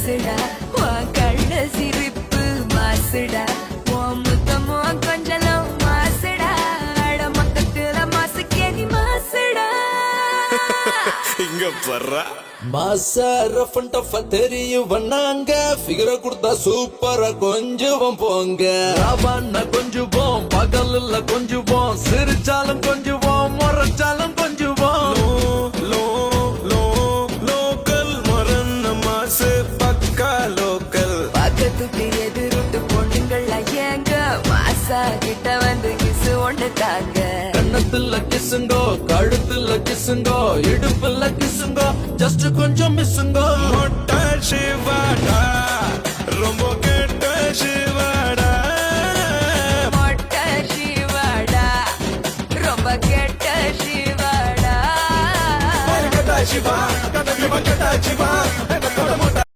மாசுடா உன் கள்ள சிரிப்பு மாசுடா உன் முத்தமோ கொஞ்சலும் மாசுடா அட மொத்தத்துல மாசு கேதி மாசுடா இங்க பர்றா மாசா ரஃப் அண்ட் டஃப் தெரியும் வண்ணாங்க ஃபிகரை கொடுத்தா சூப்பரா கொஞ்சுவோம் போங்க ராவான்னா கொஞ்சுவோம் பகல்ல கொஞ்சுவோம் சிரிச்சாலும் கொஞ்சுவோம் முறைச்சாலும் கொஞ்சுவோம் லோக்கல் மரன்ன மாசு பக்கா லோக்கல் பக்கத்துக்கு எதிர்ட்டு பொண்ணுங்கள் ஏங்க மாசா கிட்ட வந்து கிசு ஒண்ணு தாங்க கண்ணத்துல கிசுங்கோ கழுத்துல கிசுங்கோ இடுப்புல கிசுங்கோ ஜஸ்ட் கொஞ்சம் மிஸ்ஸுங்கோ மொட்டை சிவாடா ரொம்ப கெட்ட சிவாடா மொட்டை சிவாடா ரொம்ப கெட்ட சிவாடா கெட்ட சிவா